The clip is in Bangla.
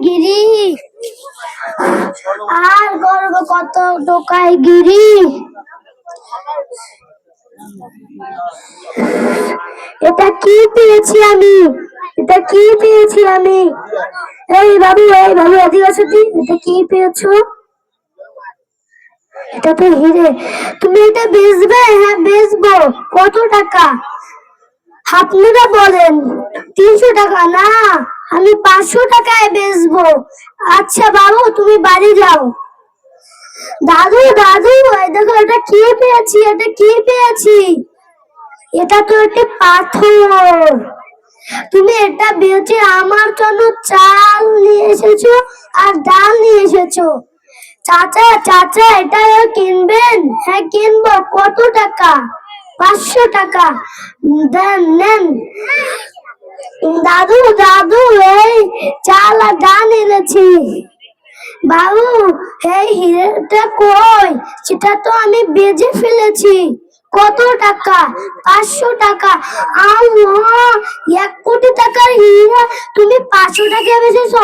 গিরি আর গর্ব কত টোকাই গিরি। এটা কি পেয়েছি আমি, এটা কি পেয়েছি আমি। এই বাবু এদিকে আসো তো, এটা কি পেয়েছো? এটা তো হিরে। তুমি এটা বেচবে? হ্যাঁ বেচবো। কত টাকা? আপনারা বলেন। 300 টাকা না, আমি 500 টাকায় বেচবো। আচ্ছা বাবু তুমি বাড়ি যাও। দাদু দাদু এই দেখো এটা কি পেয়েছি, এটা কি পেয়েছি। এটা তো একটা পাথর। তুমি এটা বেচে আমার জন্য চাল নিয়ে এসেছো আর ডাল নিয়ে এসেছো। চাচা চাচা এটা কিনবেন? হ্যাঁ কিনবো। কত টাকা? 500 টাকা। দেন নেন। দাদু দাদু এই চাল আর ডাল এনেছি। বাবু এই হিরেটা কই? সেটা তো আমি বেচে ফেলেছি। কত টাকা? 500 টাকা। 1 কোটি টাকার হীরা তুমি 500 টাকা বেচেছো?